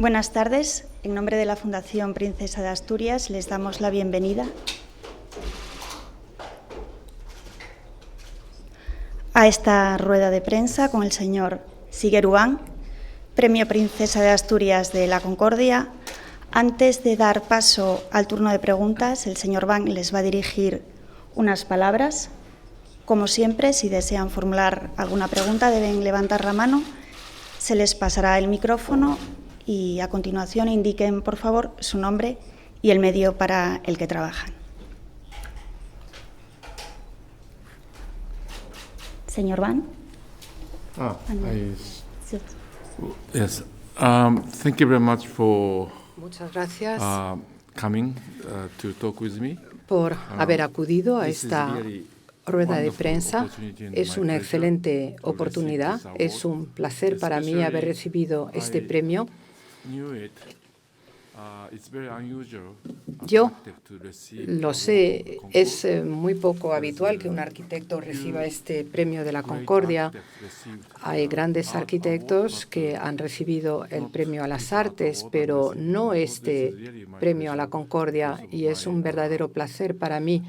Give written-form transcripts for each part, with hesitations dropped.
Buenas tardes. En nombre de la Fundación Princesa de Asturias les damos la bienvenida a esta rueda de prensa con el señor Siguer Ubán, Premio Princesa de Asturias de la Concordia. Antes de dar paso al turno de preguntas, el señor Ubán les va a dirigir unas palabras. Como siempre, si desean formular alguna pregunta, deben levantar la mano. Se les pasará el micrófono y a continuación indiquen, por favor, su nombre y el medio para el que trabajan. Señor Van. Yes. Thank you very much for Muchas gracias coming to talk with me. por haber acudido a This is esta really rueda de wonderful prensa. opportunity and Es my una pleasure excelente to oportunidad. receive this Es award. un placer para mí haber recibido este I premio. knew it. It's very unusual as Yo architect to receive lo award sé, from es Concord. muy poco habitual que un arquitecto reciba este premio de la Concordia. Hay grandes arquitectos que han recibido el premio a las artes, pero no este premio a la Concordia, y es un verdadero placer para mí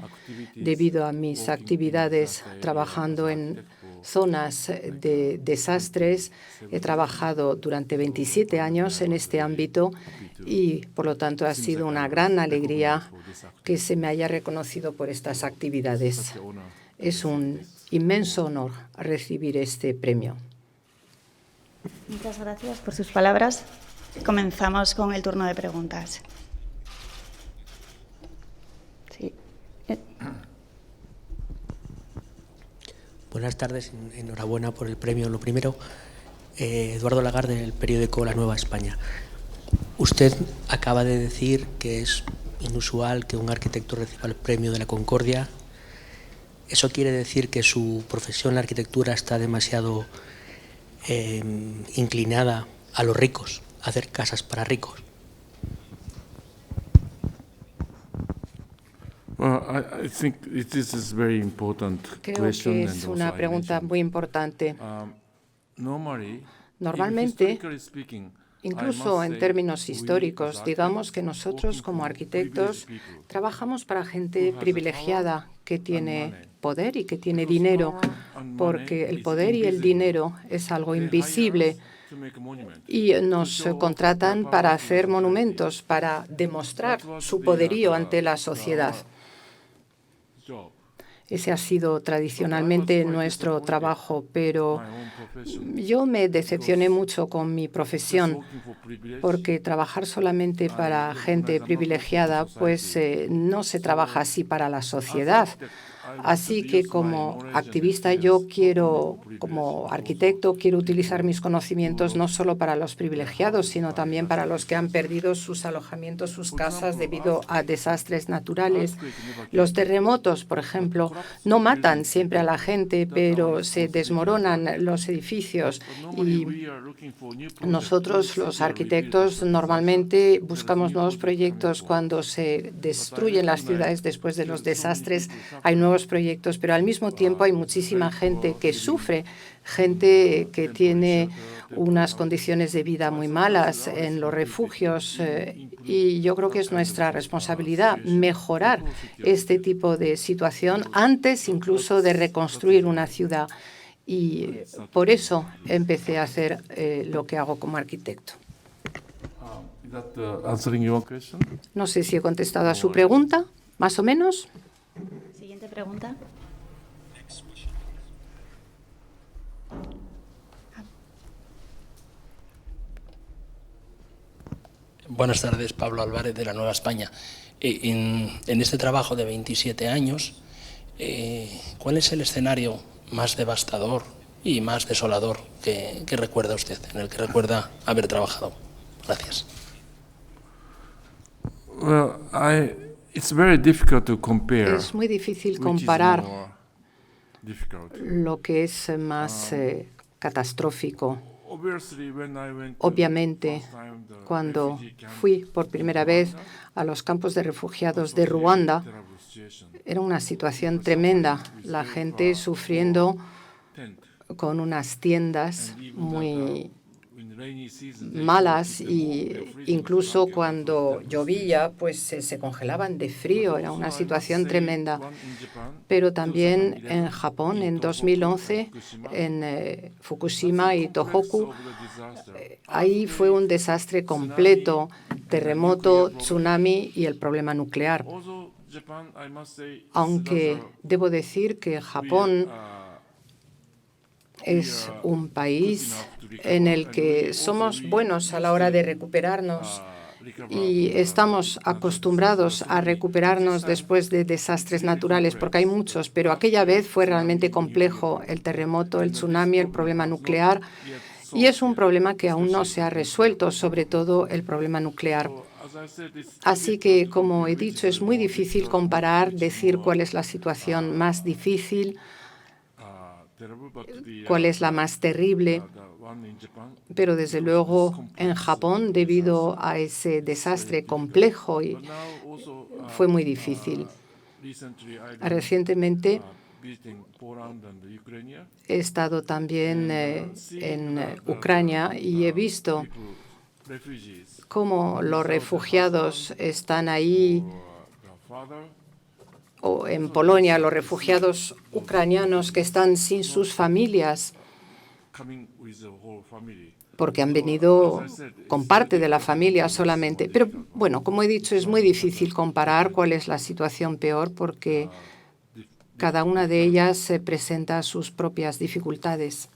debido a mis actividades trabajando en zonas de desastres. He trabajado durante 27 años en este ámbito y, por lo tanto, ha sido una gran alegría que se me haya reconocido por estas actividades. Es un inmenso honor recibir este premio. Muchas gracias por sus palabras. Comenzamos con el turno de preguntas. Sí. Buenas tardes, enhorabuena por el premio. Lo primero, Eduardo Lagarde, del periódico La Nueva España. Usted acaba de decir que es inusual que un arquitecto reciba el premio de la Concordia. ¿Eso quiere decir que su profesión, la arquitectura, está demasiado inclinada a los ricos, a hacer casas para ricos? Well, I think this is very important Creo question, que and es also una I pregunta mentioned, muy importante. normally, Normalmente, even historically speaking, incluso en términos históricos, digamos que nosotros como arquitectos trabajamos para gente privilegiada que tiene poder y que tiene dinero, porque el poder y el dinero es algo invisible y nos contratan para hacer monumentos, para demostrar su poderío ante la sociedad. Ese ha sido tradicionalmente nuestro trabajo, pero yo me decepcioné mucho con mi profesión, porque trabajar solamente para gente privilegiada, pues no se trabaja así para la sociedad. Así que como activista como arquitecto, quiero utilizar mis conocimientos no solo para los privilegiados, sino también para los que han perdido sus alojamientos, sus casas debido a desastres naturales. Los terremotos, por ejemplo, no matan siempre a la gente, pero se desmoronan los edificios. Y nosotros, los arquitectos, normalmente buscamos nuevos proyectos cuando se destruyen las ciudades después de los desastres. Hay nuevos proyectos, pero al mismo tiempo hay muchísima gente que sufre, gente que tiene unas condiciones de vida muy malas en los refugios, y yo creo que es nuestra responsabilidad mejorar este tipo de situación antes incluso de reconstruir una ciudad, y por eso empecé a hacer lo que hago como arquitecto. No sé si he contestado a su pregunta, más o menos. Siguiente pregunta. Buenas tardes, Pablo Álvarez, de La Nueva España. En este trabajo de 27 años, ¿cuál es el escenario más devastador y más desolador que recuerda usted, en el que recuerda haber trabajado? Gracias. Well, it's very difficult to compare. Es muy difícil which is comparar more difficult. lo que es más catastrófico. Obviamente, Obviamente, cuando fui por primera vez a los campos de refugiados de Ruanda, era una situación tremenda. La gente sufriendo con unas tiendas muy malas y incluso cuando llovía, pues se congelaban de frío. Era una situación tremenda. Pero también en Japón, en 2011, en Fukushima y Tohoku, ahí fue un desastre completo, terremoto, tsunami y el problema nuclear. Aunque debo decir que Japón es un país en el que somos buenos a la hora de recuperarnos y estamos acostumbrados a recuperarnos después de desastres naturales, porque hay muchos, pero aquella vez fue realmente complejo el terremoto, el tsunami, el problema nuclear, y es un problema que aún no se ha resuelto, sobre todo el problema nuclear. Así que, como he dicho, es muy difícil comparar, decir cuál es la situación más difícil, cuál es la más terrible, pero desde luego en Japón, debido a ese desastre complejo, fue muy difícil. Recientemente he estado también en Ucrania y he visto cómo los refugiados están ahí, o en Polonia, los refugiados ucranianos que están sin sus familias, porque han venido con parte de la familia solamente. Pero, bueno, como he dicho, es muy difícil comparar cuál es la situación peor, porque cada una de ellas presenta sus propias dificultades.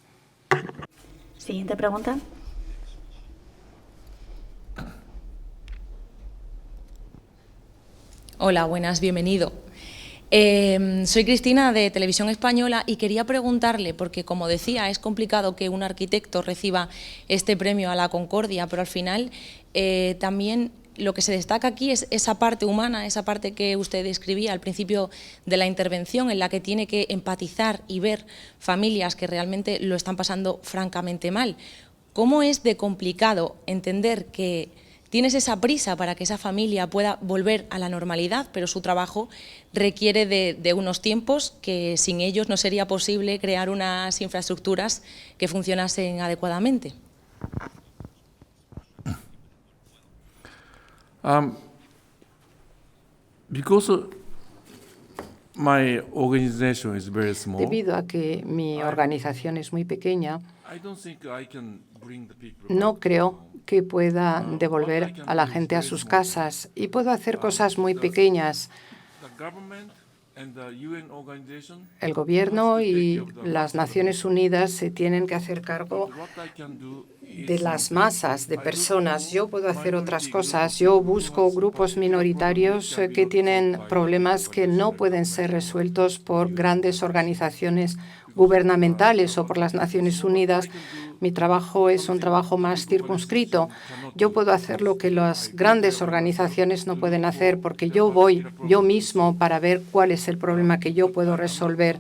Siguiente pregunta. Hola, buenas, bienvenido. Soy Cristina, de Televisión Española, y quería preguntarle, porque como decía, es complicado que un arquitecto reciba este premio a la Concordia, pero al final también lo que se destaca aquí es esa parte humana, esa parte que usted describía al principio de la intervención, en la que tiene que empatizar y ver familias que realmente lo están pasando francamente mal. ¿Cómo es de complicado entender que tienes esa prisa para que esa familia pueda volver a la normalidad, pero su trabajo requiere de unos tiempos que sin ellos no sería posible crear unas infraestructuras que funcionasen adecuadamente? Because my organization is very small, Debido a que mi organización es muy pequeña, I don't think I can bring the people no back. creo que pueda devolver a la gente a sus casas, y puedo hacer cosas muy pequeñas. The government and the UN organization El gobierno y las Naciones Unidas se tienen que hacer cargo what I can do de las masas de personas. Yo puedo hacer otras cosas. Yo busco grupos minoritarios que tienen problemas que no pueden ser resueltos por grandes organizaciones gubernamentales o por las Naciones Unidas. Mi trabajo es un trabajo más circunscrito. Yo puedo hacer lo que las grandes organizaciones no pueden hacer, porque yo voy yo mismo para ver cuál es el problema que yo puedo resolver.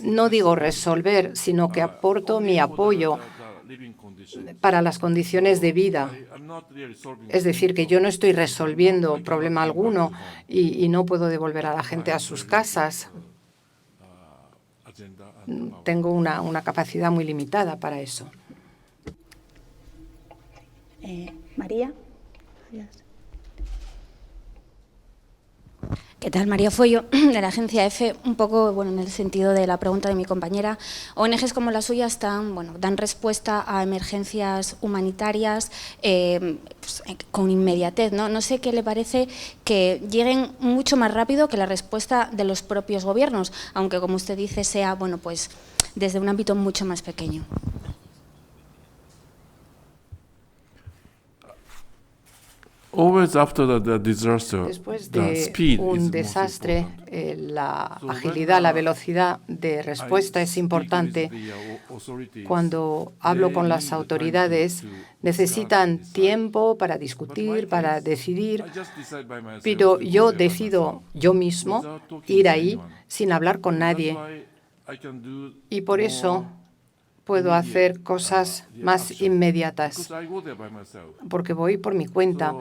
No digo resolver, sino que aporto mi apoyo para las condiciones de vida. Es decir, que yo no estoy resolviendo problema alguno y no puedo devolver a la gente a sus casas. Tengo una capacidad muy limitada para eso. María. ¿Qué tal? María Follo, de la agencia EFE. Un poco, bueno, en el sentido de la pregunta de mi compañera, ONGs como la suya dan respuesta a emergencias humanitarias pues, con inmediatez, ¿no? No sé qué le parece que lleguen mucho más rápido que la respuesta de los propios gobiernos, aunque, como usted dice, sea, bueno, pues desde un ámbito mucho más pequeño. Después de un desastre, la agilidad, la velocidad de respuesta es importante. Cuando hablo con las autoridades, necesitan tiempo para discutir, para decidir, pero yo decido yo mismo ir ahí sin hablar con nadie. Y por eso puedo hacer cosas más inmediatas, porque voy por mi cuenta.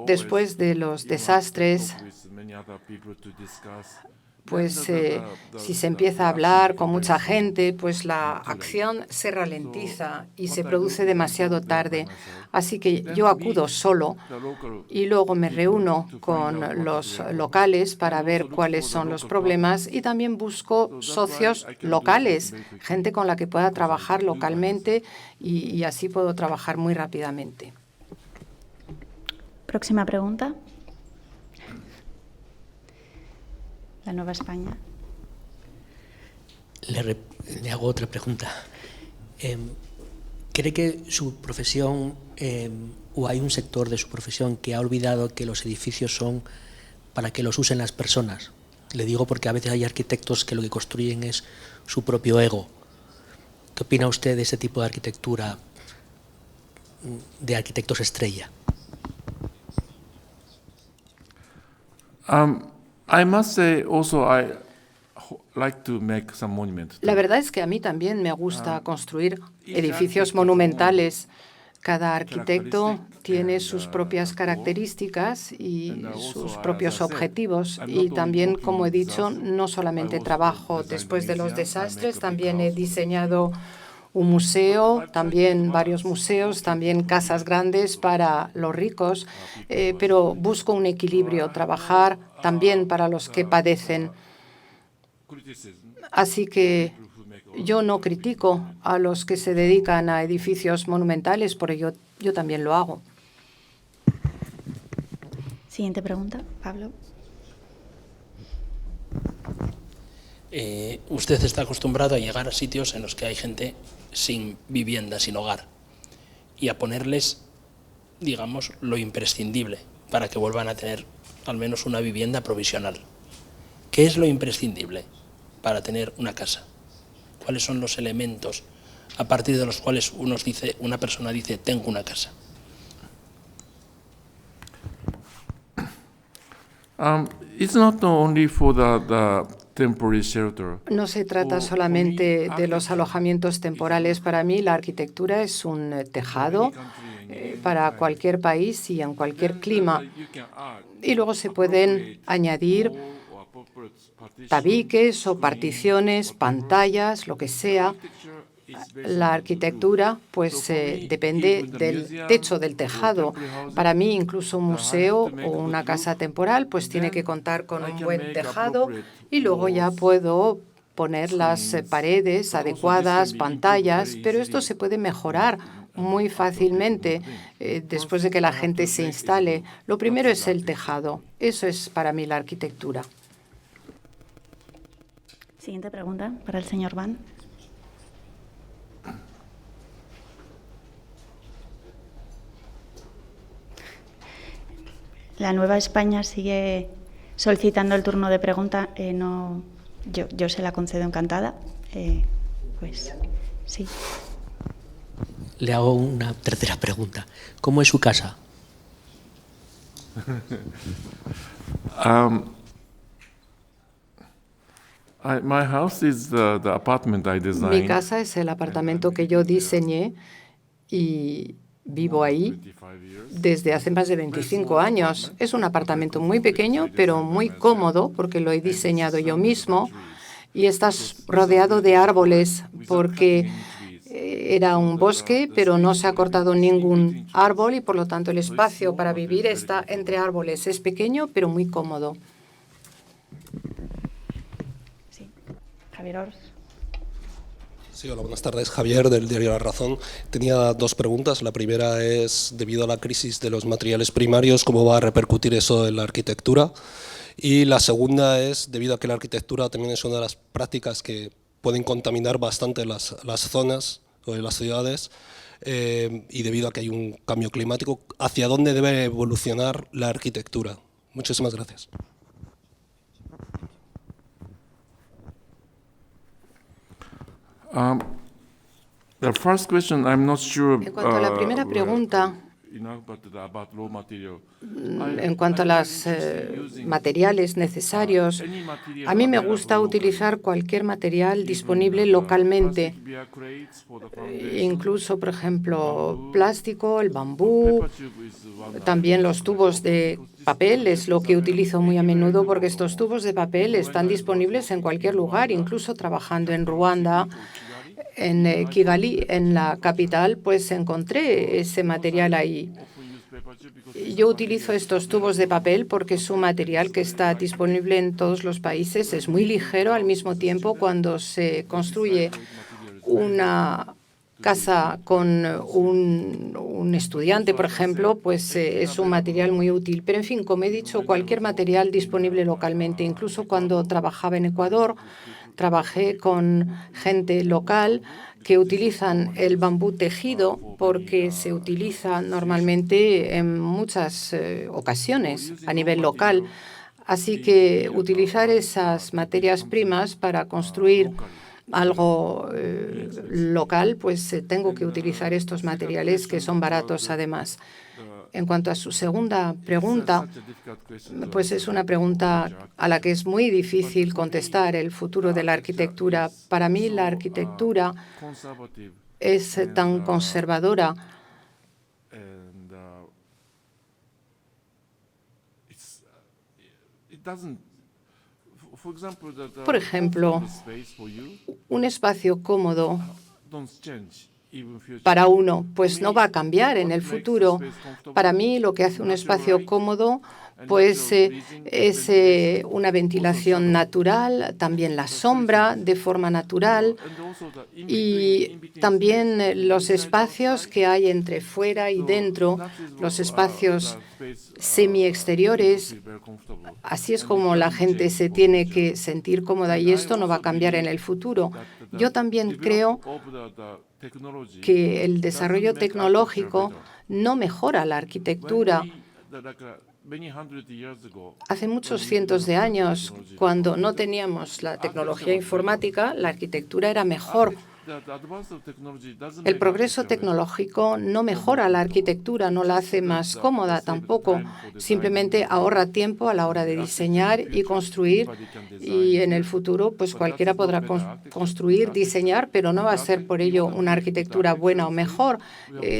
Después de los desastres, pues si se empieza a hablar con mucha gente, pues la acción se ralentiza y se produce demasiado tarde. Así que yo acudo solo y luego me reúno con los locales para ver cuáles son los problemas y también busco socios locales, gente con la que pueda trabajar localmente y así puedo trabajar muy rápidamente. Próxima pregunta. La Nueva España. Le hago otra pregunta. ¿Cree que su profesión o hay un sector de su profesión que ha olvidado que los edificios son para que los usen las personas? Le digo porque a veces hay arquitectos que lo que construyen es su propio ego. ¿Qué opina usted de ese tipo de arquitectura, de arquitectos estrella? I must say also I like to make some monuments. La verdad es que a mí también me gusta construir edificios monumentales. Cada arquitecto tiene sus propias características y sus propios objetivos. Y también, como he dicho, no solamente trabajo después de los desastres, también he diseñado un museo, también varios museos, también casas grandes para los ricos, pero busco un equilibrio, trabajar también para los que padecen. Así que yo no critico a los que se dedican a edificios monumentales, por ello yo también lo hago. Siguiente pregunta, Pablo. Usted está acostumbrado a llegar a sitios en los que hay gente sin vivienda, sin hogar, y a ponerles, digamos, lo imprescindible para que vuelvan a tener al menos una vivienda provisional. ¿Qué es lo imprescindible para tener una casa? ¿Cuáles son los elementos a partir de los cuales una persona dice, tengo una casa? It's not only for the temporary shelter. No se trata solamente de los alojamientos temporales. Para mí, la arquitectura es un tejado para cualquier país y en cualquier clima. Y luego se pueden añadir tabiques o particiones, pantallas, lo que sea. La arquitectura pues depende del techo, del tejado. Para mí, incluso un museo o una casa temporal pues tiene que contar con un buen tejado y luego ya puedo poner las paredes adecuadas, pantallas, pero esto se puede mejorar muy fácilmente después de que la gente se instale. Lo primero es el tejado. Eso es para mí la arquitectura. Siguiente pregunta para el señor Van. La Nueva España sigue solicitando el turno de pregunta. Yo se la concedo encantada. Pues sí. Le hago una tercera pregunta. ¿Cómo es su casa? My house is the apartment I designed. Mi casa es el apartamento que yo diseñé y vivo ahí desde hace más de 25 años. Es un apartamento muy pequeño, pero muy cómodo porque lo he diseñado yo mismo y está rodeado de árboles porque era un bosque, pero no se ha cortado ningún árbol y por lo tanto el espacio para vivir está entre árboles. Es pequeño, pero muy cómodo. Sí. Javier Ors. Sí, hola, buenas tardes. Javier, del diario La Razón. Tenía dos preguntas. La primera es, debido a la crisis de los materiales primarios, ¿cómo va a repercutir eso en la arquitectura? Y la segunda es, debido a que la arquitectura también es una de las prácticas que pueden contaminar bastante las zonas o las ciudades, y debido a que hay un cambio climático, ¿hacia dónde debe evolucionar la arquitectura? Muchísimas gracias. The first question, I'm not sure. En cuanto a la primera pregunta, En cuanto a los materiales necesarios, a mí me gusta utilizar cualquier material disponible localmente, incluso, por ejemplo, plástico, el bambú, también los tubos de papel es lo que utilizo muy a menudo porque estos tubos de papel están disponibles en cualquier lugar, incluso trabajando en Ruanda. En Kigali, en la capital, pues encontré ese material ahí. Yo utilizo estos tubos de papel porque es un material que está disponible en todos los países. Es muy ligero al mismo tiempo. Cuando se construye una casa con un estudiante, por ejemplo, pues es un material muy útil. Pero, en fin, como he dicho, cualquier material disponible localmente. Incluso cuando trabajaba en Ecuador, trabajé con gente local que utilizan el bambú tejido porque se utiliza normalmente en muchas ocasiones a nivel local. Así que utilizar esas materias primas para construir algo local, pues tengo que utilizar estos materiales que son baratos además. En cuanto a su segunda pregunta, pues es una pregunta a la que es muy difícil contestar, el futuro de la arquitectura. Para mí, la arquitectura es tan conservadora por ejemplo, un espacio cómodo para uno, pues no va a cambiar en el futuro. Para mí, lo que hace un espacio cómodo pues es una ventilación natural, también la sombra de forma natural y también los espacios que hay entre fuera y dentro, los espacios semiexteriores. Así es como la gente se tiene que sentir cómoda y esto no va a cambiar en el futuro. Yo también creo que el desarrollo tecnológico no mejora la arquitectura. Hace muchos cientos de años, cuando no teníamos la tecnología informática, la arquitectura era mejor. El progreso tecnológico no mejora la arquitectura, no la hace más cómoda tampoco. Simplemente ahorra tiempo a la hora de diseñar y construir. Y en el futuro, pues cualquiera podrá construir, diseñar, pero no va a ser por ello una arquitectura buena o mejor.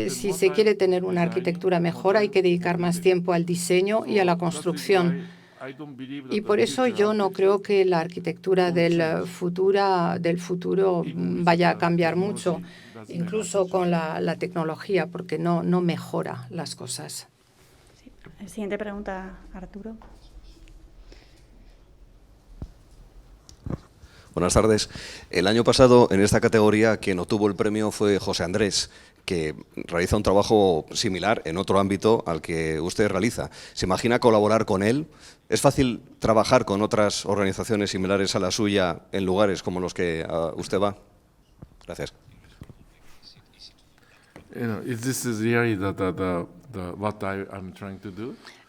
Si se quiere tener una arquitectura mejor, hay que dedicar más tiempo al diseño y a la construcción. Y por eso yo no creo que la arquitectura del futuro vaya a cambiar mucho, incluso con la tecnología, porque no mejora las cosas. Siguiente pregunta, Arturo. Buenas tardes. El año pasado, en esta categoría, quien obtuvo el premio fue José Andrés, que realiza un trabajo similar en otro ámbito al que usted realiza. ¿Se imagina colaborar con él? ¿Es fácil trabajar con otras organizaciones similares a la suya en lugares como los que usted va? Gracias.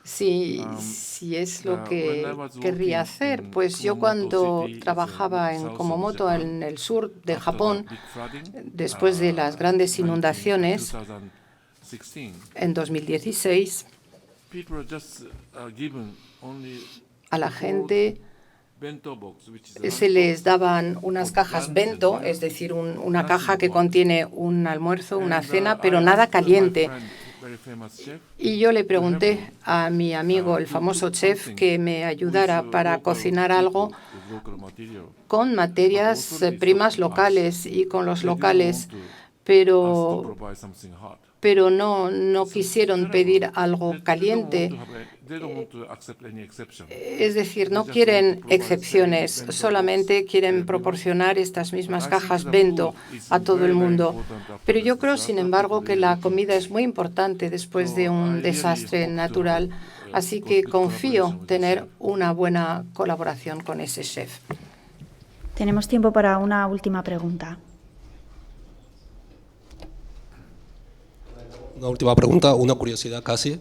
Si es lo que querría hacer, pues yo cuando trabajaba en Kumamoto, en el sur de Japón, después de las grandes inundaciones, en 2016, a la gente se les daban unas cajas bento, es decir, una caja que contiene un almuerzo, una cena, pero nada caliente. Y yo le pregunté a mi amigo, el famoso chef, que me ayudara para cocinar algo con materias primas locales y con los locales, pero no quisieron pedir algo caliente. Es decir, no quieren excepciones, solamente quieren proporcionar estas mismas cajas bento a todo el mundo. Pero yo creo, sin embargo, que la comida es muy importante después de un desastre natural, así que confío tener una buena colaboración con ese chef. Tenemos tiempo para una última pregunta. Una última pregunta, una curiosidad casi.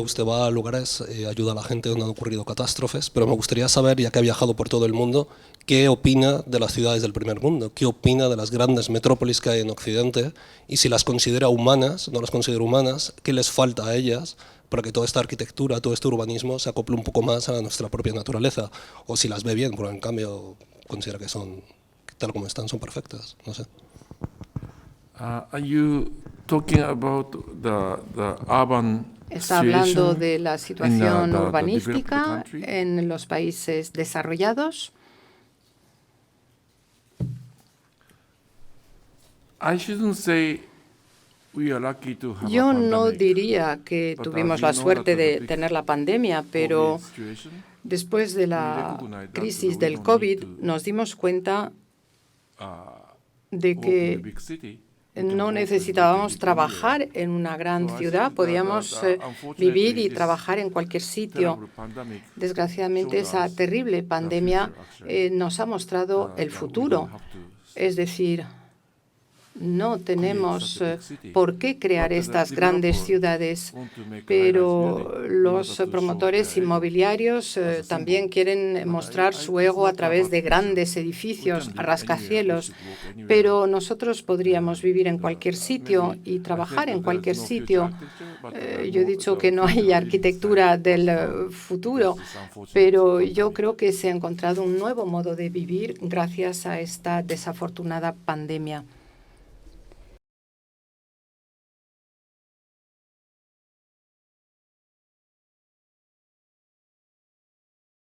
usted va a lugares, ayuda a la gente donde han ocurrido catástrofes, pero me gustaría saber, ya que ha viajado por todo el mundo, ¿qué opina de las ciudades del primer mundo? ¿Qué opina de las grandes metrópolis que hay en Occidente? Y si las considera humanas, no las considera humanas, ¿qué les falta a ellas para que toda esta arquitectura, todo este urbanismo se acople un poco más a nuestra propia naturaleza? O si las ve bien, pero en cambio considera que son, tal como están, son perfectas, no sé. Are you talking about the urban ¿Está hablando situation de la in situación the urbanística developed country? en los países desarrollados? I shouldn't say we are lucky to have Yo a no pandemic, diría que but tuvimos as la you know suerte that the de big tener la pandemia, pero COVID situation, después de la crisis del COVID nos dimos cuenta de work in a que big city, we can no work and necesitábamos live trabajar anywhere. en una gran So I ciudad, think podíamos unfortunately vivir y this trabajar en cualquier sitio. terrible pandemic Desgraciadamente, showed esa us terrible the pandemia future, actually. nos ha mostrado el That we futuro. don't have to Es decir, no tenemos such a big city. por qué crear But the estas grandes developer ciudades, want to make a high-rise pero building in los order to promotores show their ego inmobiliarios as a también symbol. quieren But mostrar I su it's ego a not través about de future. grandes We edificios, can a live rascacielos, anywhere, we should walk anywhere. pero nosotros podríamos vivir en cualquier Maybe sitio y I trabajar said en that cualquier there's no future sitio. architecture, but Yo he more dicho the que no future hay is arquitectura inside del us, futuro, this is unfortunate pero yo pandemic. creo que se ha encontrado un nuevo modo de vivir gracias a esta desafortunada pandemia.